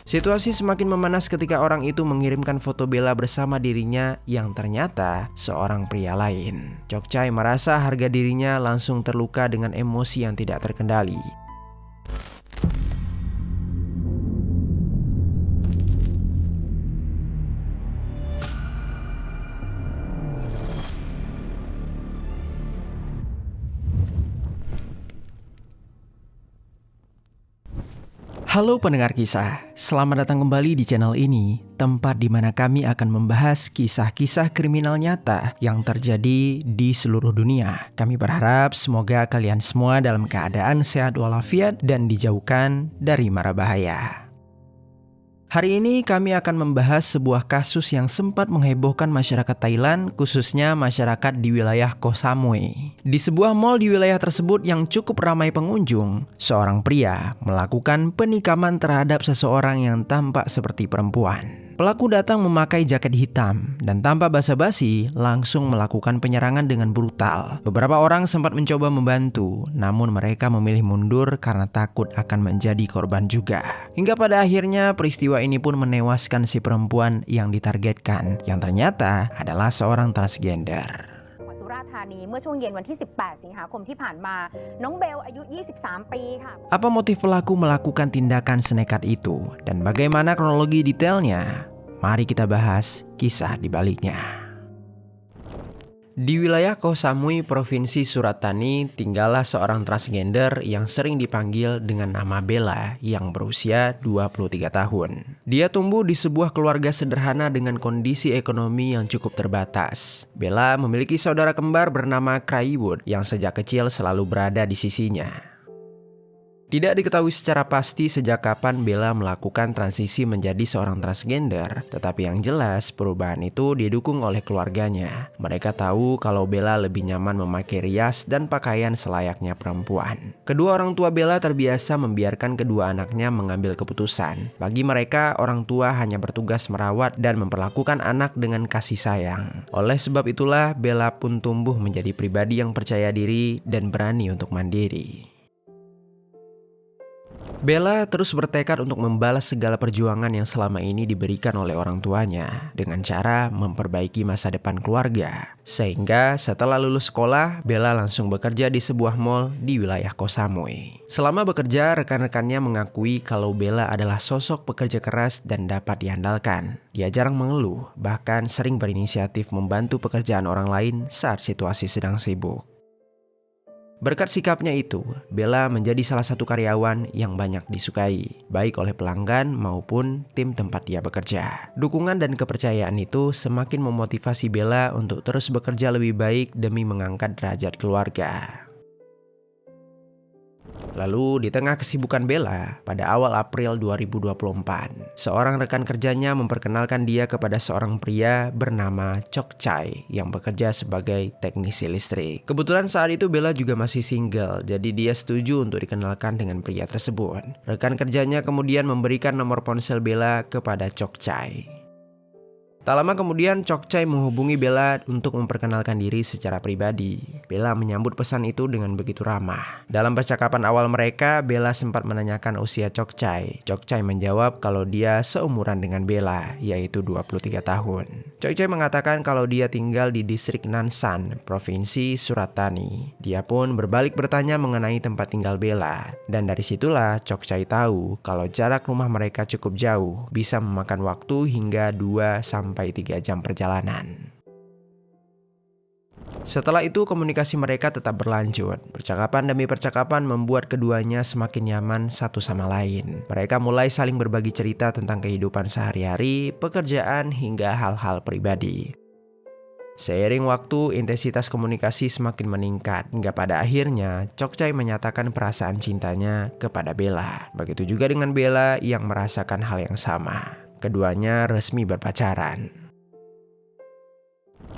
Situasi semakin memanas ketika orang itu mengirimkan foto Bella bersama dirinya yang ternyata seorang pria lain. Chok Chai merasa harga dirinya langsung terluka dengan emosi yang tidak terkendali. Halo pendengar kisah, selamat datang kembali di channel ini, tempat di mana kami akan membahas kisah-kisah kriminal nyata yang terjadi di seluruh dunia. Kami berharap semoga kalian semua dalam keadaan sehat walafiat dan dijauhkan dari mara bahaya. Hari ini kami akan membahas sebuah kasus yang sempat menghebohkan masyarakat Thailand, khususnya masyarakat di wilayah Koh Samui. Di sebuah mal di wilayah tersebut yang cukup ramai pengunjung, seorang pria melakukan penikaman terhadap seseorang yang tampak seperti perempuan. Pelaku datang memakai jaket hitam dan tanpa basa-basi langsung melakukan penyerangan dengan brutal. Beberapa orang sempat mencoba membantu, namun mereka memilih mundur karena takut akan menjadi korban juga. Hingga pada akhirnya peristiwa ini pun menewaskan si perempuan yang ditargetkan, yang ternyata adalah seorang transgender. สุราษฎร์ธานีเมื่อช่วงเย็นวันที่ 18 สิงหาคมที่ผ่านมาน้องเบลอายุ 23 ปีค่ะ Apa motif pelaku melakukan tindakan senekat itu dan bagaimana kronologi detailnya? Mari kita bahas kisah di baliknya. Di wilayah Koh Samui, Provinsi Surat Thani, tinggallah seorang transgender yang sering dipanggil dengan nama Bella yang berusia 23 tahun. Dia tumbuh di sebuah keluarga sederhana dengan kondisi ekonomi yang cukup terbatas. Bella memiliki saudara kembar bernama Kraewood yang sejak kecil selalu berada di sisinya. Tidak diketahui secara pasti sejak kapan Bella melakukan transisi menjadi seorang transgender, tetapi yang jelas perubahan itu didukung oleh keluarganya. Mereka tahu kalau Bella lebih nyaman memakai rias dan pakaian selayaknya perempuan. Kedua orang tua Bella terbiasa membiarkan kedua anaknya mengambil keputusan. Bagi mereka, orang tua hanya bertugas merawat dan memperlakukan anak dengan kasih sayang. Oleh sebab itulah, Bella pun tumbuh menjadi pribadi yang percaya diri dan berani untuk mandiri. Bella terus bertekad untuk membalas segala perjuangan yang selama ini diberikan oleh orang tuanya dengan cara memperbaiki masa depan keluarga. Sehingga setelah lulus sekolah, Bella langsung bekerja di sebuah mal di wilayah Koh Samui. Selama bekerja, rekan-rekannya mengakui kalau Bella adalah sosok pekerja keras dan dapat diandalkan. Dia jarang mengeluh, bahkan sering berinisiatif membantu pekerjaan orang lain saat situasi sedang sibuk. Berkat sikapnya itu, Bella menjadi salah satu karyawan yang banyak disukai, baik oleh pelanggan maupun tim tempat dia bekerja. Dukungan dan kepercayaan itu semakin memotivasi Bella untuk terus bekerja lebih baik demi mengangkat derajat keluarga. Lalu di tengah kesibukan Bella, pada awal April 2024, seorang rekan kerjanya memperkenalkan dia kepada seorang pria bernama Chok Chai yang bekerja sebagai teknisi listrik. Kebetulan saat itu Bella juga masih single, jadi dia setuju untuk dikenalkan dengan pria tersebut. Rekan kerjanya kemudian memberikan nomor ponsel Bella kepada Chok Chai. Tak lama kemudian Chok Chai menghubungi Bella untuk memperkenalkan diri secara pribadi. Bella menyambut pesan itu dengan begitu ramah. Dalam percakapan awal mereka, Bella sempat menanyakan usia Chok Chai. Chok Chai menjawab kalau dia seumuran dengan Bella, yaitu 23 tahun. Chok Chai mengatakan kalau dia tinggal di distrik Nansan, Provinsi Surat Thani. Dia pun berbalik bertanya mengenai tempat tinggal Bella. Dan dari situlah Chok Chai tahu kalau jarak rumah mereka cukup jauh, bisa memakan waktu hingga 2-3 jam perjalanan. Setelah itu komunikasi mereka tetap berlanjut. Percakapan demi percakapan membuat keduanya semakin nyaman satu sama lain. Mereka mulai saling berbagi cerita tentang kehidupan sehari-hari, pekerjaan, hingga hal-hal pribadi. Seiring waktu, intensitas komunikasi semakin meningkat hingga pada akhirnya Chok Chai menyatakan perasaan cintanya kepada Bella. Begitu juga dengan Bella yang merasakan hal yang sama. Keduanya resmi berpacaran.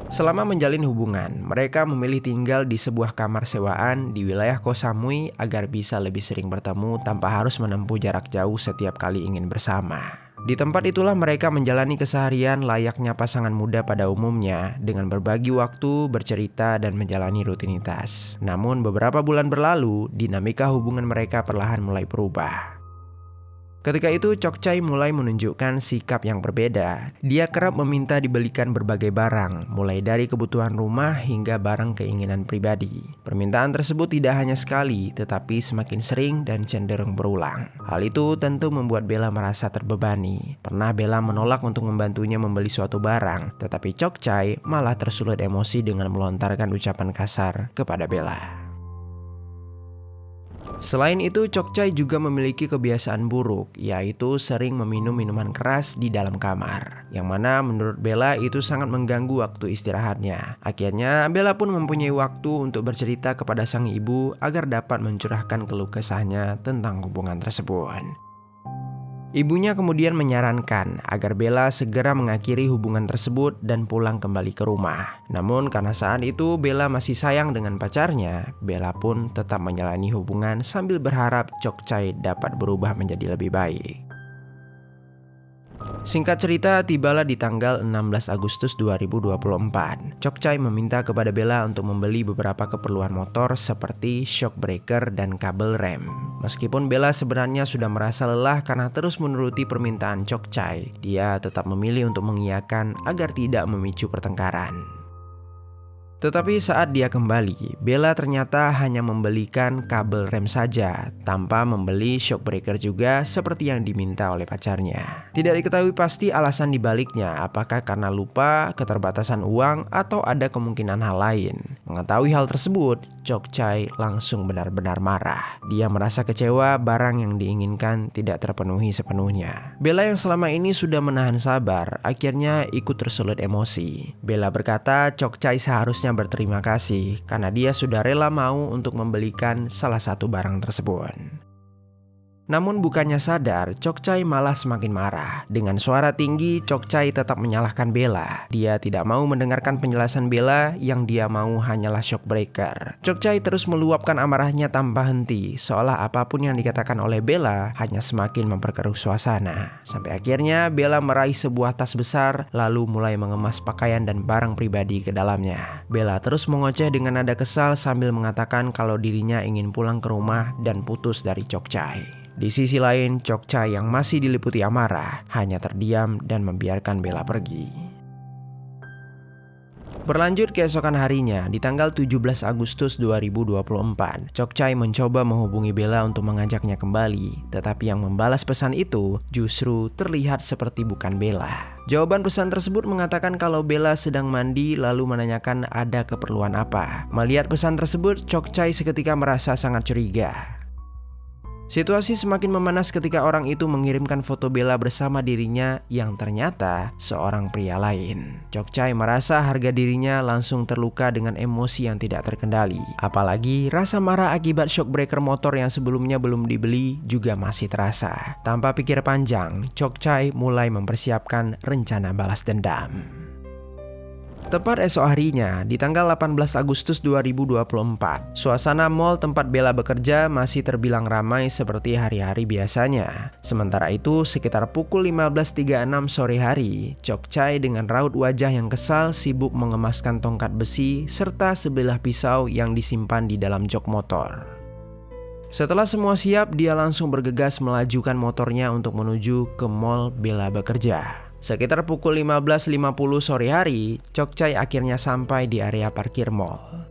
Selama menjalin hubungan, mereka memilih tinggal di sebuah kamar sewaan di wilayah Koh Samui agar bisa lebih sering bertemu tanpa harus menempuh jarak jauh setiap kali ingin bersama. Di tempat itulah mereka menjalani keseharian layaknya pasangan muda pada umumnya dengan berbagi waktu, bercerita, dan menjalani rutinitas. Namun beberapa bulan berlalu, dinamika hubungan mereka perlahan mulai berubah. Ketika itu Chokchai mulai menunjukkan sikap yang berbeda. Dia kerap meminta dibelikan berbagai barang, mulai dari kebutuhan rumah hingga barang keinginan pribadi. Permintaan tersebut tidak hanya sekali, tetapi semakin sering dan cenderung berulang. Hal itu tentu membuat Bella merasa terbebani. Pernah Bella menolak untuk membantunya membeli suatu barang, tetapi Chokchai malah tersulut emosi dengan melontarkan ucapan kasar kepada Bella. Selain itu, Chokchai juga memiliki kebiasaan buruk, yaitu sering meminum minuman keras di dalam kamar, yang mana menurut Bella itu sangat mengganggu waktu istirahatnya. Akhirnya, Bella pun mempunyai waktu untuk bercerita kepada sang ibu agar dapat mencurahkan keluh kesahnya tentang hubungan tersebut. Ibunya kemudian menyarankan agar Bella segera mengakhiri hubungan tersebut dan pulang kembali ke rumah. Namun karena saat itu Bella masih sayang dengan pacarnya, Bella pun tetap menjalani hubungan sambil berharap Chokchai dapat berubah menjadi lebih baik. Singkat cerita, tibalah di tanggal 16 Agustus 2024. Chokchai meminta kepada Bella untuk membeli beberapa keperluan motor seperti shock breaker dan kabel rem. Meskipun Bella sebenarnya sudah merasa lelah karena terus menuruti permintaan Chokchai, dia tetap memilih untuk mengiyakan agar tidak memicu pertengkaran. Tetapi saat dia kembali, Bella ternyata hanya membelikan kabel rem saja, tanpa membeli shock breaker juga seperti yang diminta oleh pacarnya. Tidak diketahui pasti alasan dibaliknya, apakah karena lupa, keterbatasan uang, atau ada kemungkinan hal lain. Mengetahui hal tersebut, Chokchai langsung benar-benar marah. Dia merasa kecewa barang yang diinginkan tidak terpenuhi sepenuhnya. Bella yang selama ini sudah menahan sabar, akhirnya ikut tersulut emosi. Bella berkata Chokchai seharusnya berterima kasih karena dia sudah rela mau untuk membelikan salah satu barang tersebut. Namun bukannya sadar, Chokchai malah semakin marah. Dengan suara tinggi, Chokchai tetap menyalahkan Bella. Dia tidak mau mendengarkan penjelasan Bella, yang dia mau hanyalah shock breaker. Chokchai terus meluapkan amarahnya tanpa henti, seolah apapun yang dikatakan oleh Bella hanya semakin memperkeruh suasana. Sampai akhirnya Bella meraih sebuah tas besar, lalu mulai mengemas pakaian dan barang pribadi ke dalamnya. Bella terus mengoceh dengan nada kesal sambil mengatakan kalau dirinya ingin pulang ke rumah dan putus dari Chokchai. Di sisi lain, Chokchai yang masih diliputi amarah hanya terdiam dan membiarkan Bella pergi. Berlanjut keesokan harinya, di tanggal 17 Agustus 2024, Chokchai mencoba menghubungi Bella untuk mengajaknya kembali. Tetapi yang membalas pesan itu justru terlihat seperti bukan Bella. Jawaban pesan tersebut mengatakan kalau Bella sedang mandi lalu menanyakan ada keperluan apa. Melihat pesan tersebut, Chokchai seketika merasa sangat curiga. Situasi semakin memanas ketika orang itu mengirimkan foto Bella bersama dirinya yang ternyata seorang pria lain. Chokchai merasa harga dirinya langsung terluka dengan emosi yang tidak terkendali. Apalagi rasa marah akibat shock breaker motor yang sebelumnya belum dibeli juga masih terasa. Tanpa pikir panjang, Chokchai mulai mempersiapkan rencana balas dendam. Tepat esok harinya, di tanggal 18 Agustus 2024, suasana mall tempat Bella bekerja masih terbilang ramai seperti hari-hari biasanya. Sementara itu, sekitar pukul 15.36 sore hari, Chokchai dengan raut wajah yang kesal sibuk mengemaskan tongkat besi serta sebilah pisau yang disimpan di dalam jok motor. Setelah semua siap, dia langsung bergegas melajukan motornya untuk menuju ke mall Bella bekerja. Sekitar pukul 15.50 sore hari, Chokchai akhirnya sampai di area parkir mall.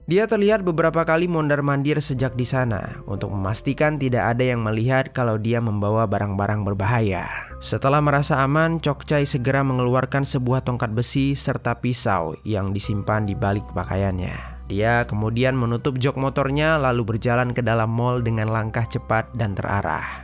Dia terlihat beberapa kali mondar-mandir sejak di sana untuk memastikan tidak ada yang melihat kalau dia membawa barang-barang berbahaya. Setelah merasa aman, Chokchai segera mengeluarkan sebuah tongkat besi serta pisau yang disimpan di balik pakaiannya. Dia kemudian menutup jok motornya lalu berjalan ke dalam mall dengan langkah cepat dan terarah.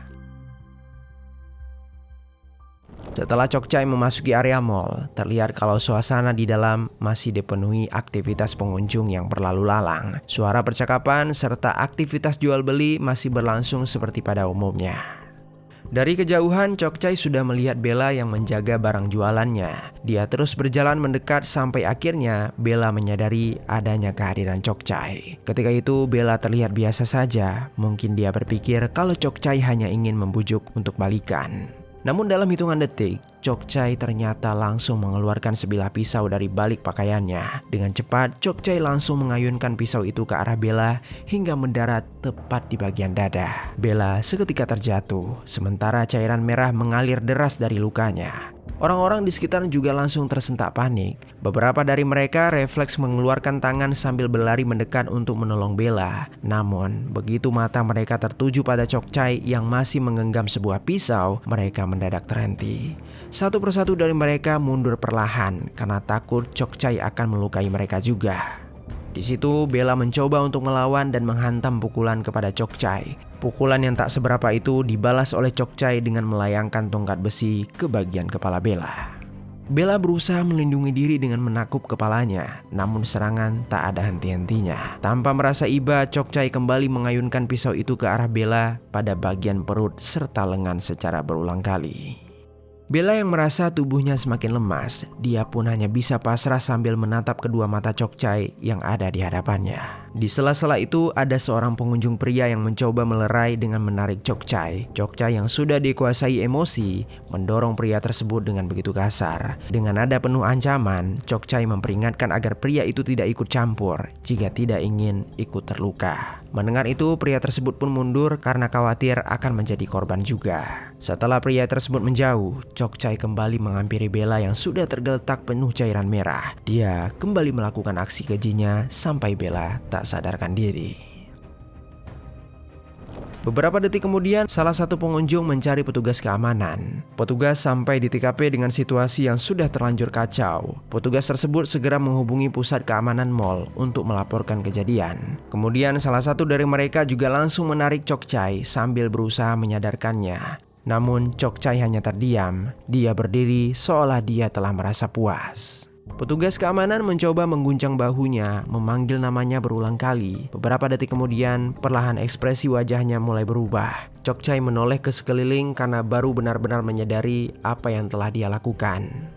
Setelah Chokchai memasuki area mall, terlihat kalau suasana di dalam masih dipenuhi aktivitas pengunjung yang berlalu lalang. Suara percakapan serta aktivitas jual beli masih berlangsung seperti pada umumnya. Dari kejauhan, Chokchai sudah melihat Bella yang menjaga barang jualannya. Dia terus berjalan mendekat sampai akhirnya Bella menyadari adanya kehadiran Chokchai. Ketika itu Bella terlihat biasa saja. Mungkin dia berpikir kalau Chokchai hanya ingin membujuk untuk balikan. Namun dalam hitungan detik, Chok Chai ternyata langsung mengeluarkan sebilah pisau dari balik pakaiannya. Dengan cepat, Chok Chai langsung mengayunkan pisau itu ke arah Bella hingga mendarat tepat di bagian dada. Bella seketika terjatuh, sementara cairan merah mengalir deras dari lukanya. Orang-orang di sekitar juga langsung tersentak panik. Beberapa dari mereka refleks mengeluarkan tangan sambil berlari mendekat untuk menolong Bella. Namun, begitu mata mereka tertuju pada Chok Chai yang masih menggenggam sebuah pisau, mereka mendadak terhenti. Satu persatu dari mereka mundur perlahan karena takut Chok Chai akan melukai mereka juga. Di situ Bella mencoba untuk melawan dan menghantam pukulan kepada Chok Chai. Pukulan yang tak seberapa itu dibalas oleh Chok Chai dengan melayangkan tongkat besi ke bagian kepala Bella. Bella berusaha melindungi diri dengan menakuk kepalanya, namun serangan tak ada henti-hentinya. Tanpa merasa iba, Chok Chai kembali mengayunkan pisau itu ke arah Bella pada bagian perut serta lengan secara berulang kali. Bella yang merasa tubuhnya semakin lemas, dia pun hanya bisa pasrah sambil menatap kedua mata Chok Chai yang ada di hadapannya. Di sela-sela itu ada seorang pengunjung pria yang mencoba melerai dengan menarik Chok Chai. Chok Chai yang sudah dikuasai emosi mendorong pria tersebut dengan begitu kasar. Dengan nada penuh ancaman, Chok Chai memperingatkan agar pria itu tidak ikut campur jika tidak ingin ikut terluka. Mendengar itu, pria tersebut pun mundur karena khawatir akan menjadi korban juga. Setelah pria tersebut menjauh, Chok Chai kembali menghampiri Bella yang sudah tergeletak penuh cairan merah. Dia kembali melakukan aksi kejinya sampai Bella tak sadarkan diri. Beberapa detik kemudian, salah satu pengunjung mencari petugas keamanan. Petugas sampai di TKP dengan situasi yang sudah terlanjur kacau. Petugas tersebut segera menghubungi pusat keamanan mall untuk melaporkan kejadian. Kemudian salah satu dari mereka juga langsung menarik Chok Chai sambil berusaha menyadarkannya. Namun Chok Chai hanya terdiam. Dia berdiri seolah dia telah merasa puas. Petugas keamanan mencoba mengguncang bahunya, memanggil namanya berulang kali. Beberapa detik kemudian, perlahan ekspresi wajahnya mulai berubah. Chok Chai menoleh ke sekeliling karena baru benar-benar menyadari apa yang telah dia lakukan.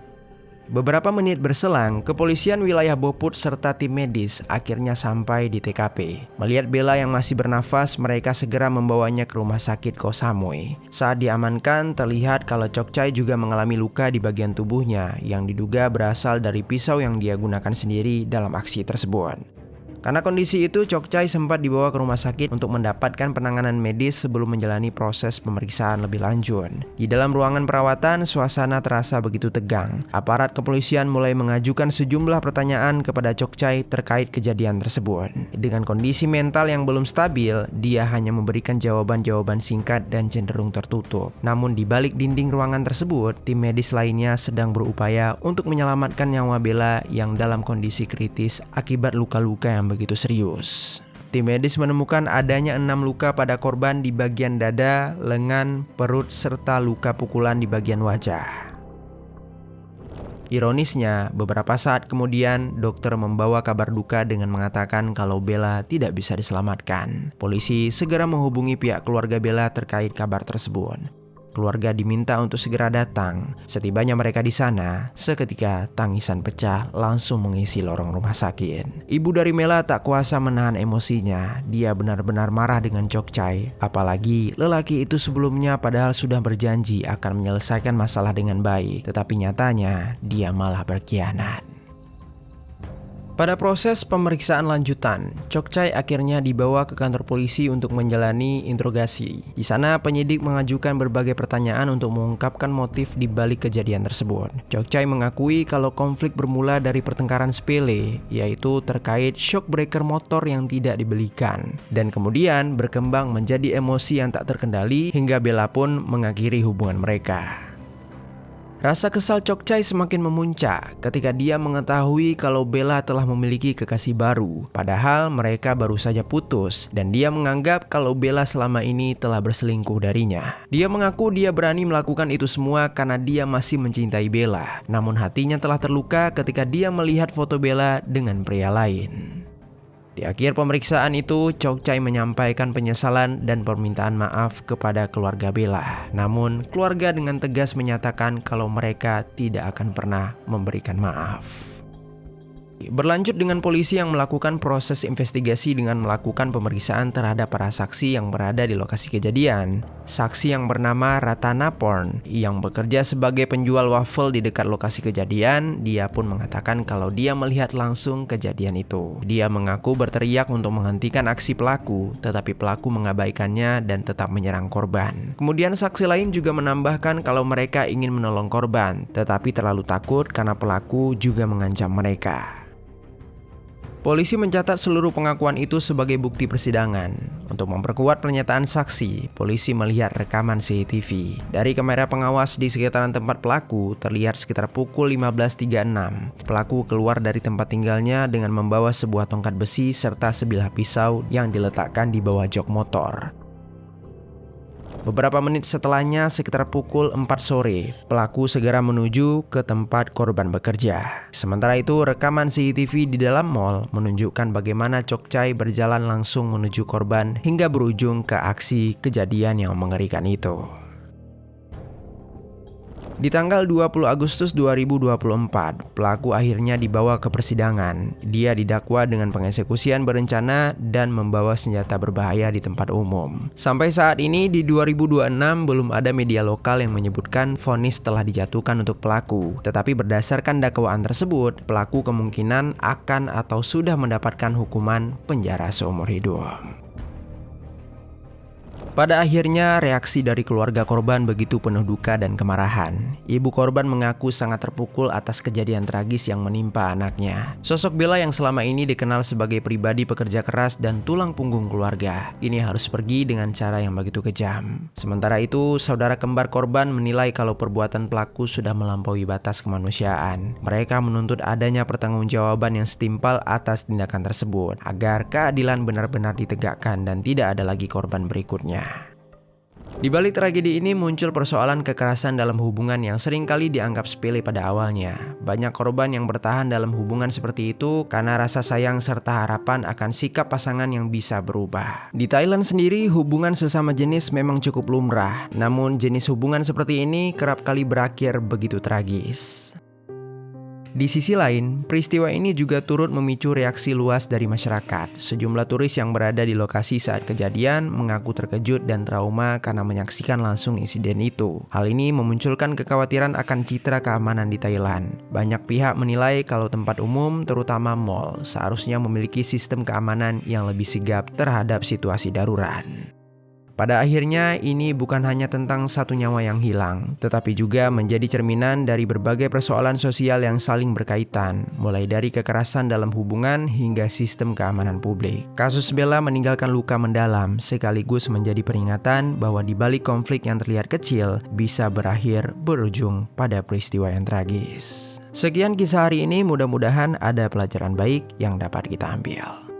Beberapa menit berselang, kepolisian wilayah Boput serta tim medis akhirnya sampai di TKP. Melihat Bella yang masih bernafas, mereka segera membawanya ke rumah sakit Koh Samui. Saat diamankan, terlihat kalau Chok Chai juga mengalami luka di bagian tubuhnya yang diduga berasal dari pisau yang dia gunakan sendiri dalam aksi tersebut. Karena kondisi itu, Chok Chai sempat dibawa ke rumah sakit untuk mendapatkan penanganan medis sebelum menjalani proses pemeriksaan lebih lanjut. Di dalam ruangan perawatan, suasana terasa begitu tegang. Aparat kepolisian mulai mengajukan sejumlah pertanyaan kepada Chok Chai terkait kejadian tersebut. Dengan kondisi mental yang belum stabil, dia hanya memberikan jawaban-jawaban singkat dan cenderung tertutup. Namun di balik dinding ruangan tersebut, tim medis lainnya sedang berupaya untuk menyelamatkan nyawa Bella yang dalam kondisi kritis akibat luka-luka yang begitu serius. Tim medis menemukan adanya 6 luka pada korban di bagian dada, lengan, perut, serta luka pukulan di bagian wajah. Ironisnya, beberapa saat kemudian dokter membawa kabar duka dengan mengatakan kalau Bella tidak bisa diselamatkan. Polisi segera menghubungi pihak keluarga Bella terkait kabar tersebut. Keluarga diminta untuk segera datang. Setibanya mereka di sana, seketika tangisan pecah langsung mengisi lorong rumah sakit. Ibu dari Mela tak kuasa menahan emosinya. Dia benar-benar marah dengan Chok Chai. Apalagi lelaki itu sebelumnya padahal sudah berjanji akan menyelesaikan masalah dengan baik. Tetapi nyatanya dia malah berkhianat. Pada proses pemeriksaan lanjutan, Chok Chai akhirnya dibawa ke kantor polisi untuk menjalani interogasi. Di sana penyidik mengajukan berbagai pertanyaan untuk mengungkapkan motif di balik kejadian tersebut. Chok Chai mengakui kalau konflik bermula dari pertengkaran sepele, yaitu terkait shock breaker motor yang tidak dibelikan, dan kemudian berkembang menjadi emosi yang tak terkendali hingga Bella pun mengakhiri hubungan mereka. Rasa kesal Chok Chai semakin memuncak ketika dia mengetahui kalau Bella telah memiliki kekasih baru. Padahal mereka baru saja putus dan dia menganggap kalau Bella selama ini telah berselingkuh darinya. Dia mengaku dia berani melakukan itu semua karena dia masih mencintai Bella. Namun hatinya telah terluka ketika dia melihat foto Bella dengan pria lain. Di akhir pemeriksaan itu, Chok Chai menyampaikan penyesalan dan permintaan maaf kepada keluarga Bella. Namun, keluarga dengan tegas menyatakan kalau mereka tidak akan pernah memberikan maaf. Berlanjut dengan polisi yang melakukan proses investigasi dengan melakukan pemeriksaan terhadap para saksi yang berada di lokasi kejadian. Saksi yang bernama Ratana Porn yang bekerja sebagai penjual waffle di dekat lokasi kejadian, dia pun mengatakan kalau dia melihat langsung kejadian itu. Dia mengaku berteriak untuk menghentikan aksi pelaku, tetapi pelaku mengabaikannya dan tetap menyerang korban. Kemudian saksi lain juga menambahkan kalau mereka ingin menolong korban, tetapi terlalu takut karena pelaku juga mengancam mereka. Polisi mencatat seluruh pengakuan itu sebagai bukti persidangan. Untuk memperkuat pernyataan saksi, polisi melihat rekaman CCTV. Dari kamera pengawas di sekitaran tempat pelaku, terlihat sekitar pukul 15.36. Pelaku keluar dari tempat tinggalnya dengan membawa sebuah tongkat besi serta sebilah pisau yang diletakkan di bawah jok motor. Beberapa menit setelahnya, sekitar pukul 4 sore, pelaku segera menuju ke tempat korban bekerja. Sementara itu, rekaman CCTV di dalam mal menunjukkan bagaimana Chokchai berjalan langsung menuju korban hingga berujung ke aksi kejadian yang mengerikan itu. Di tanggal 20 Agustus 2024, pelaku akhirnya dibawa ke persidangan. Dia didakwa dengan pengeksekusian berencana dan membawa senjata berbahaya di tempat umum. Sampai saat ini di 2026 belum ada media lokal yang menyebutkan vonis telah dijatuhkan untuk pelaku. Tetapi berdasarkan dakwaan tersebut, pelaku kemungkinan akan atau sudah mendapatkan hukuman penjara seumur hidup. Pada akhirnya, reaksi dari keluarga korban begitu penuh duka dan kemarahan. Ibu korban mengaku sangat terpukul atas kejadian tragis yang menimpa anaknya. Sosok Bella yang selama ini dikenal sebagai pribadi pekerja keras dan tulang punggung keluarga, ini harus pergi dengan cara yang begitu kejam. Sementara itu, saudara kembar korban menilai kalau perbuatan pelaku sudah melampaui batas kemanusiaan. Mereka menuntut adanya pertanggungjawaban yang setimpal atas tindakan tersebut, agar keadilan benar-benar ditegakkan dan tidak ada lagi korban berikutnya. Di balik tragedi ini muncul persoalan kekerasan dalam hubungan yang seringkali dianggap sepele pada awalnya. Banyak korban yang bertahan dalam hubungan seperti itu karena rasa sayang serta harapan akan sikap pasangan yang bisa berubah. Di Thailand sendiri, hubungan sesama jenis memang cukup lumrah. Namun jenis hubungan seperti ini kerap kali berakhir begitu tragis. Di sisi lain, peristiwa ini juga turut memicu reaksi luas dari masyarakat. Sejumlah turis yang berada di lokasi saat kejadian mengaku terkejut dan trauma karena menyaksikan langsung insiden itu. Hal ini memunculkan kekhawatiran akan citra keamanan di Thailand. Banyak pihak menilai kalau tempat umum, terutama mal, seharusnya memiliki sistem keamanan yang lebih sigap terhadap situasi darurat. Pada akhirnya, ini bukan hanya tentang satu nyawa yang hilang, tetapi juga menjadi cerminan dari berbagai persoalan sosial yang saling berkaitan, mulai dari kekerasan dalam hubungan hingga sistem keamanan publik. Kasus Bella meninggalkan luka mendalam, sekaligus menjadi peringatan bahwa di balik konflik yang terlihat kecil, bisa berakhir berujung pada peristiwa yang tragis. Sekian kisah hari ini, mudah-mudahan ada pelajaran baik yang dapat kita ambil.